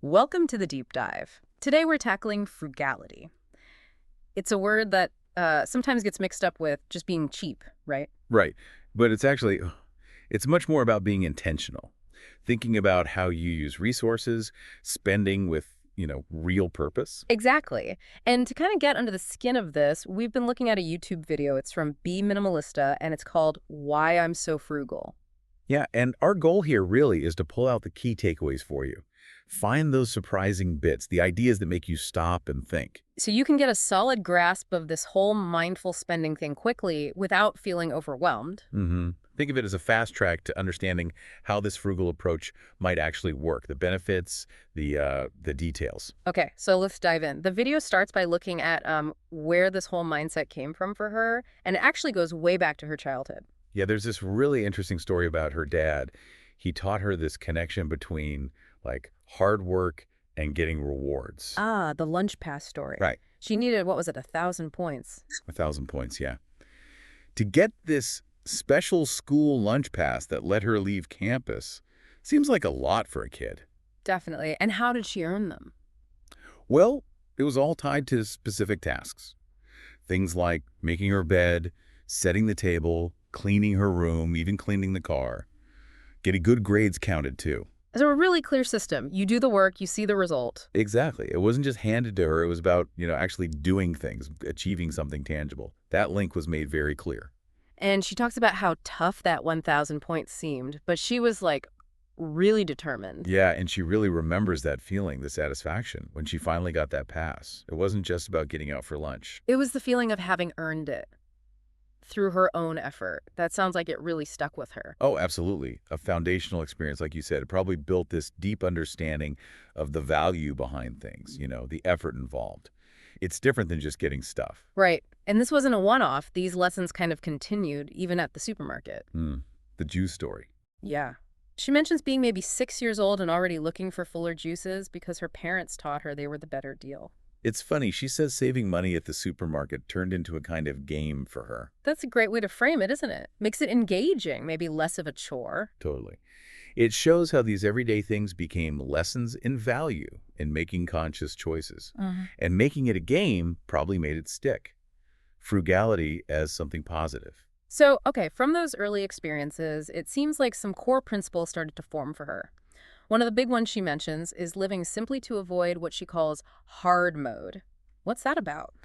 Welcome to the deep dive. Today we're tackling frugality. It's a word that sometimes gets mixed up with just being cheap, right? Right. But it's much more about being intentional, thinking about how you use resources, spending with, real purpose. Exactly. And to kind of get under the skin of this, we've been looking at a YouTube video. It's from Be Minimalista, and it's called Why I'm So Frugal. Yeah, and our goal here really is to pull out the key takeaways for you. Find those surprising bits, the ideas that make you stop and think. So you can get a solid grasp of this whole mindful spending thing quickly without feeling overwhelmed. Think of it as a fast track to understanding how this frugal approach might actually work, the benefits, the details. Okay, so let's dive in. The video starts by looking at where this whole mindset came from for her, and it actually goes way back to her childhood. Yeah, there's this really interesting story about her dad. He taught her this connection between like hard work and getting rewards. Ah, the lunch pass story. Right. She needed, what was it, 1,000 points? 1,000 points, yeah. To get this special school lunch pass that let her leave campus seems like a lot for a kid. Definitely. And how did she earn them? Well, it was all tied to specific tasks. Things like making her bed, setting the table, cleaning her room, even cleaning the car. Getting good grades counted too. So a really clear system. You do the work, you see the result. Exactly. It wasn't just handed to her. It was about, actually doing things, achieving something tangible. That link was made very clear. And she talks about how tough that 1,000 points seemed, but she was like really determined. Yeah, and she really remembers that feeling, the satisfaction, when she finally got that pass. It wasn't just about getting out for lunch. It was the feeling of having earned it through her own effort. That sounds like it really stuck with her. Oh, absolutely. A foundational experience, like you said. It probably built this deep understanding of the value behind things, the effort involved. It's different than just getting stuff. Right. And this wasn't a one-off. These lessons kind of continued even at the supermarket. The juice story. Yeah. She mentions being maybe 6 years old and already looking for fuller juices because her parents taught her they were the better deal. It's funny, she says saving money at the supermarket turned into a kind of game for her. That's a great way to frame it, isn't it? Makes it engaging, maybe less of a chore. Totally. It shows how these everyday things became lessons in value in making conscious choices. And making it a game probably made it stick. Frugality as something positive. So, okay, from those early experiences, it seems like some core principles started to form for her. One of the big ones she mentions is living simply to avoid what she calls hard mode. What's that about?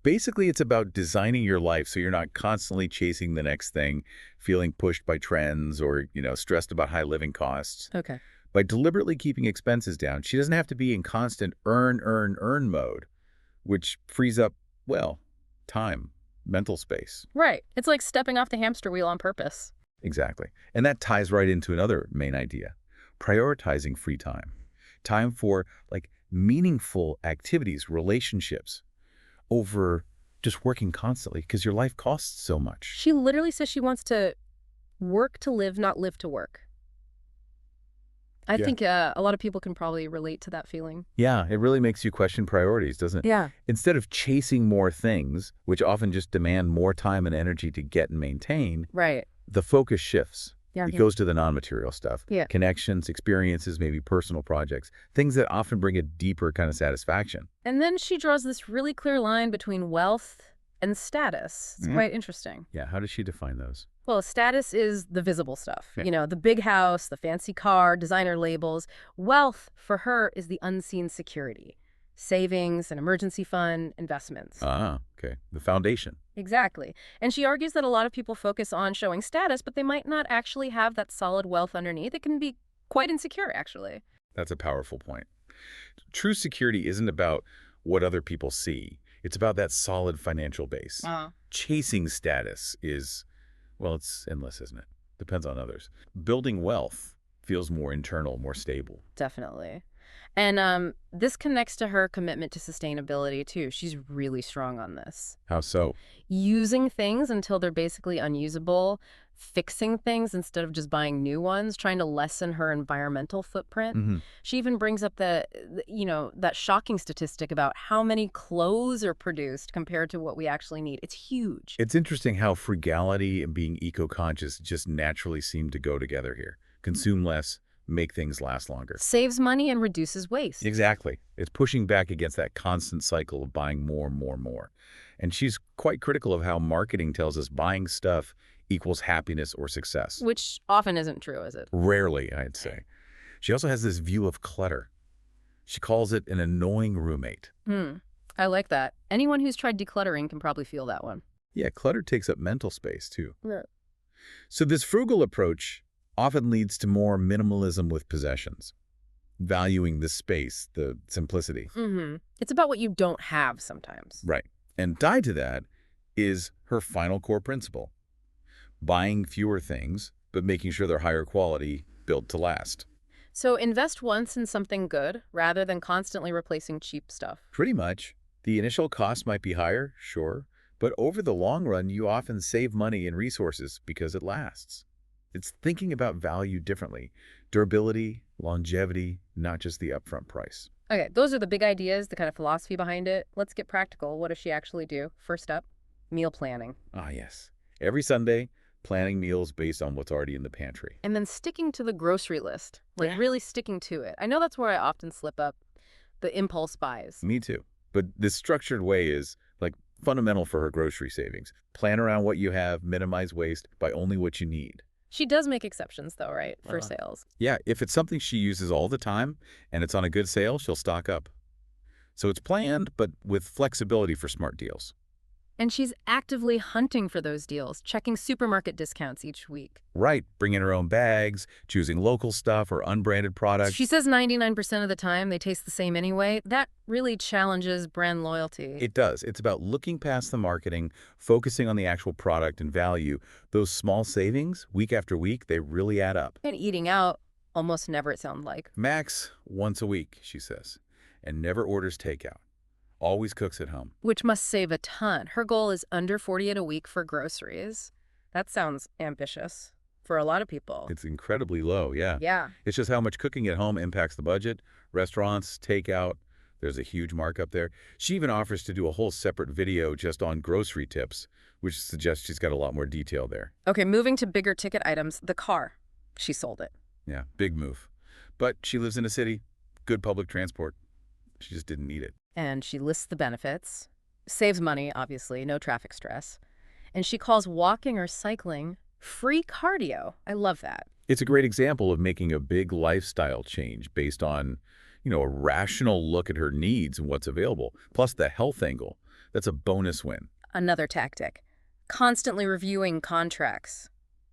Basically, it's about designing your life so you're not constantly chasing the next thing, feeling pushed by trends or, stressed about high living costs. Okay. By deliberately keeping expenses down, she doesn't have to be in constant earn mode, which frees up, well, time, mental space. Right. It's like stepping off the hamster wheel on purpose. Exactly. And that ties right into another main idea, prioritizing free time. Time for, meaningful activities, relationships, over just working constantly because your life costs so much. She literally says she wants to work to live, not live to work. I Yeah. think a lot of people can probably relate to that feeling. Yeah, it really makes you question priorities, doesn't it? Yeah. Instead of chasing more things, which often just demand more time and energy to get and maintain, Right. the focus shifts. Yeah. It goes to the non-material stuff. Yeah. Connections, experiences, maybe personal projects, things that often bring a deeper kind of satisfaction. And then she draws this really clear line between wealth and status. It's quite interesting. Yeah, how does she define those? Well, status is the visible stuff. Yeah. The big house, the fancy car, designer labels. Wealth, for her, is the unseen security. Savings, an emergency fund, investments. Ah, okay. The foundation. Exactly. And she argues that a lot of people focus on showing status, but they might not actually have that solid wealth underneath. It can be quite insecure, actually. That's a powerful point. True security isn't about what other people see. It's about that solid financial base. Chasing status is, well, it's endless, isn't it? Depends on others. Building wealth feels more internal, more stable. Definitely. And this connects to her commitment to sustainability, too. She's really strong on this. How so? Using things until they're basically unusable, fixing things instead of just buying new ones, trying to lessen her environmental footprint. She even brings up that shocking statistic about how many clothes are produced compared to what we actually need. It's huge. It's interesting how frugality and being eco-conscious just naturally seem to go together here. Consume less, make things last longer. Saves money and reduces waste. Exactly. It's pushing back against that constant cycle of buying more and more and more. And she's quite critical of how marketing tells us buying stuff equals happiness or success. Which often isn't true, is it? Rarely, I'd say. She also has this view of clutter. She calls it an annoying roommate. I like that. Anyone who's tried decluttering can probably feel that one. Yeah, clutter takes up mental space, too. Yeah. So this frugal approach often leads to more minimalism with possessions, valuing the space, the simplicity. It's about what you don't have sometimes. Right. And tied to that is her final core principle: buying fewer things, but making sure they're higher quality, built to last. So invest once in something good rather than constantly replacing cheap stuff. Pretty much. The initial cost might be higher, sure, but over the long run, you often save money and resources because it lasts. It's thinking about value differently. Durability, longevity, not just the upfront price. Okay, those are the big ideas, the kind of philosophy behind it. Let's get practical. What does she actually do? First up, meal planning. Ah, yes. Every Sunday, planning meals based on what's already in the pantry. And then sticking to the grocery list, like really sticking to it. I know that's where I often slip up, the impulse buys. Me too. But this structured way is like fundamental for her grocery savings. Plan around what you have, minimize waste, buy only what you need. She does make exceptions though, right, for sales. Yeah, if it's something she uses all the time and it's on a good sale, she'll stock up. So it's planned, but with flexibility for smart deals. And she's actively hunting for those deals, checking supermarket discounts each week. Right, bringing her own bags, choosing local stuff or unbranded products. She says 99% of the time they taste the same anyway. That really challenges brand loyalty. It does. It's about looking past the marketing, focusing on the actual product and value. Those small savings, week after week, they really add up. And eating out, almost never, it sounds like. Max once a week, she says, and never orders takeout. Always cooks at home. Which must save a ton. Her goal is under 48 a week for groceries. That sounds ambitious for a lot of people. It's incredibly low, yeah. Yeah. It's just how much cooking at home impacts the budget. Restaurants, takeout, there's a huge markup there. She even offers to do a whole separate video just on grocery tips, which suggests she's got a lot more detail there. Okay, moving to bigger ticket items, the car. She sold it. Yeah, big move. But she lives in a city, good public transport. She just didn't need it. And she lists the benefits. Saves money, obviously, no traffic stress. And she calls walking or cycling free cardio. I love that. It's a great example of making a big lifestyle change based on, a rational look at her needs and what's available, plus the health angle. That's a bonus win. Another tactic. Constantly reviewing contracts.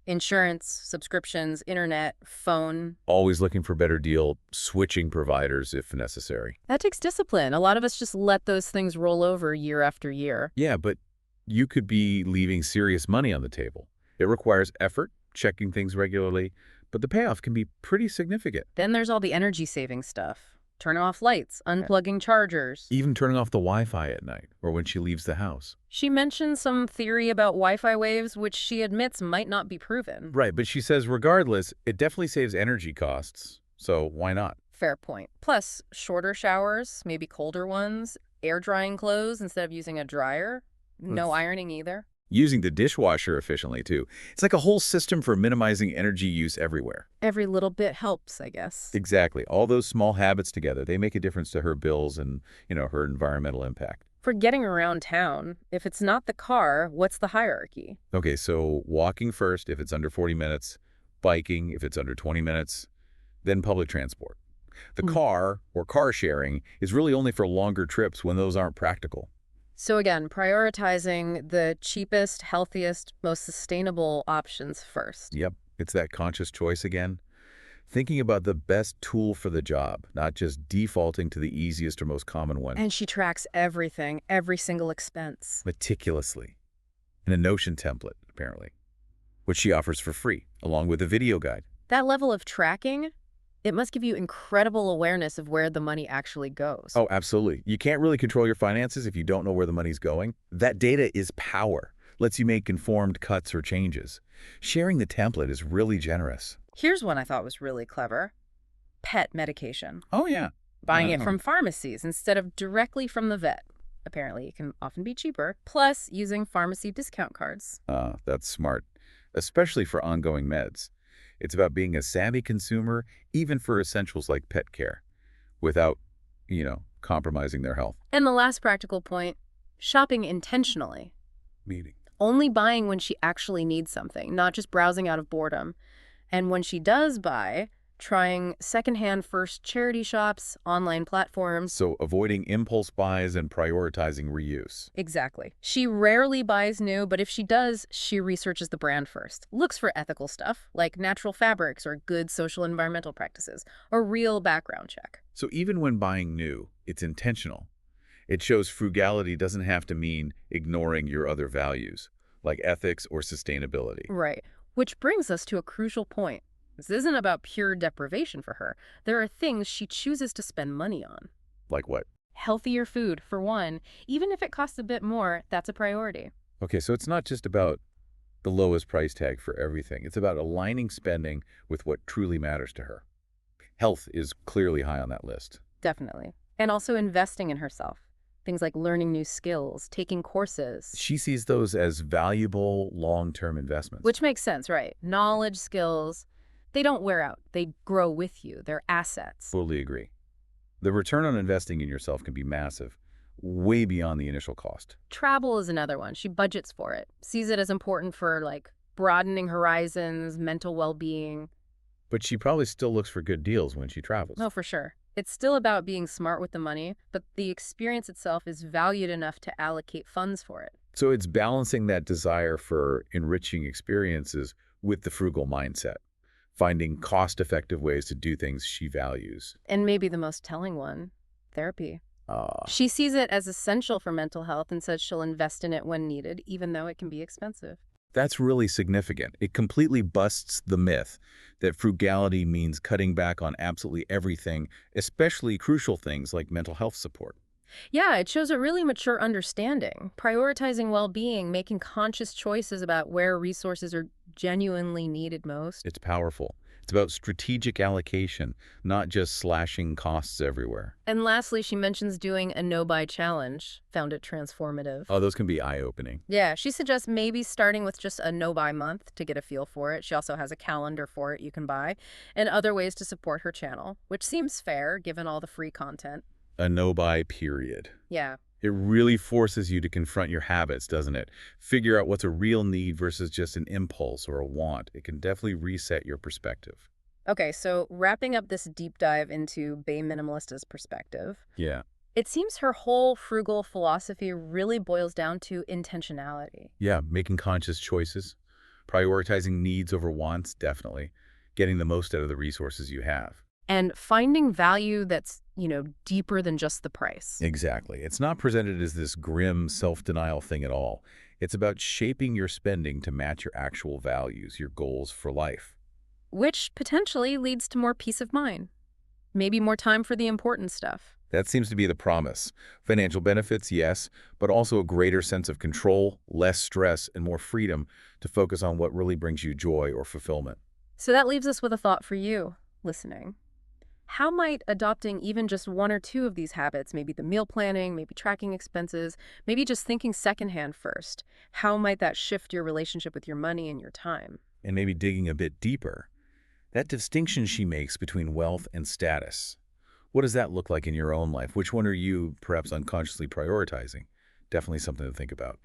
Insurance, subscriptions, internet, phone. Always looking for a better deal, switching providers if necessary. That takes discipline. A lot of us just let those things roll over year after year. Yeah, but you could be leaving serious money on the table. It requires effort, checking things regularly, but the payoff can be pretty significant. Then there's all the energy-saving stuff. Turning off lights, unplugging chargers. Even turning off the Wi-Fi at night or when she leaves the house. She mentioned some theory about Wi-Fi waves, which she admits might not be proven. Right, but she says regardless, it definitely saves energy costs, so why not? Fair point. Plus, shorter showers, maybe colder ones, air drying clothes instead of using a dryer. No ironing either. Using the dishwasher efficiently, too. It's like a whole system for minimizing energy use everywhere. Every little bit helps, I guess. Exactly. All those small habits together, they make a difference to her bills and, her environmental impact. For getting around town, if it's not the car, what's the hierarchy? Okay, so walking first if it's under 40 minutes, biking if it's under 20 minutes, then public transport. The car, or car sharing, is really only for longer trips when those aren't practical. So again, prioritizing the cheapest, healthiest, most sustainable options first. Yep, it's that conscious choice again. Thinking about the best tool for the job, not just defaulting to the easiest or most common one. And she tracks everything, every single expense. Meticulously. In a Notion template, apparently, which she offers for free, along with a video guide. That level of tracking, it must give you incredible awareness of where the money actually goes. Oh, absolutely. You can't really control your finances if you don't know where the money's going. That data is power. Lets you make informed cuts or changes. Sharing the template is really generous. Here's one I thought was really clever. Pet medication. Oh, yeah. Buying it from pharmacies instead of directly from the vet. Apparently, it can often be cheaper. Plus, using pharmacy discount cards. That's smart, especially for ongoing meds. It's about being a savvy consumer, even for essentials like pet care, without, compromising their health. And the last practical point, shopping intentionally. Meaning. Only buying when she actually needs something, not just browsing out of boredom. And when she does buy, trying secondhand first charity shops, online platforms. So avoiding impulse buys and prioritizing reuse. Exactly. She rarely buys new, but if she does, she researches the brand first. Looks for ethical stuff, like natural fabrics or good social environmental practices, or real background check. So even when buying new, it's intentional. It shows frugality doesn't have to mean ignoring your other values, like ethics or sustainability. Right. Which brings us to a crucial point. This isn't about pure deprivation for her. There are things she chooses to spend money on. Like what? Healthier food, for one. Even if it costs a bit more, that's a priority. Okay, so it's not just about the lowest price tag for everything. It's about aligning spending with what truly matters to her. Health is clearly high on that list. Definitely. And also investing in herself. Things like learning new skills, taking courses. She sees those as valuable long-term investments. Which makes sense, right? Knowledge, skills, they don't wear out. They grow with you. They're assets. Fully agree. The return on investing in yourself can be massive, way beyond the initial cost. Travel is another one. She budgets for it, sees it as important for, broadening horizons, mental well-being. But she probably still looks for good deals when she travels. No, for sure. It's still about being smart with the money, but the experience itself is valued enough to allocate funds for it. So it's balancing that desire for enriching experiences with the frugal mindset, finding cost-effective ways to do things she values. And maybe the most telling one, therapy. She sees it as essential for mental health and says she'll invest in it when needed, even though it can be expensive. That's really significant. It completely busts the myth that frugality means cutting back on absolutely everything, especially crucial things like mental health support. Yeah, it shows a really mature understanding, prioritizing well-being, making conscious choices about where resources are genuinely needed most. It's powerful. It's about strategic allocation, not just slashing costs everywhere. And lastly, she mentions doing a no-buy challenge. Found it transformative. Oh, those can be eye-opening. Yeah, she suggests maybe starting with just a no-buy month to get a feel for it. She also has a calendar for it you can buy, and other ways to support her channel, which seems fair given all the free content. A no-buy period. Yeah. It really forces you to confront your habits, doesn't it? Figure out what's a real need versus just an impulse or a want. It can definitely reset your perspective. Okay, so wrapping up this deep dive into Bay Minimalista's perspective, Yeah. it seems her whole frugal philosophy really boils down to intentionality. Yeah, making conscious choices, prioritizing needs over wants, definitely. Getting the most out of the resources you have. And finding value that's, deeper than just the price. Exactly. It's not presented as this grim self-denial thing at all. It's about shaping your spending to match your actual values, your goals for life. Which potentially leads to more peace of mind. Maybe more time for the important stuff. That seems to be the promise. Financial benefits, yes, but also a greater sense of control, less stress, and more freedom to focus on what really brings you joy or fulfillment. So that leaves us with a thought for you, listening. How might adopting even just one or two of these habits, maybe the meal planning, maybe tracking expenses, maybe just thinking secondhand first, how might that shift your relationship with your money and your time? And maybe digging a bit deeper, that distinction she makes between wealth and status. What does that look like in your own life? Which one are you perhaps unconsciously prioritizing? Definitely something to think about.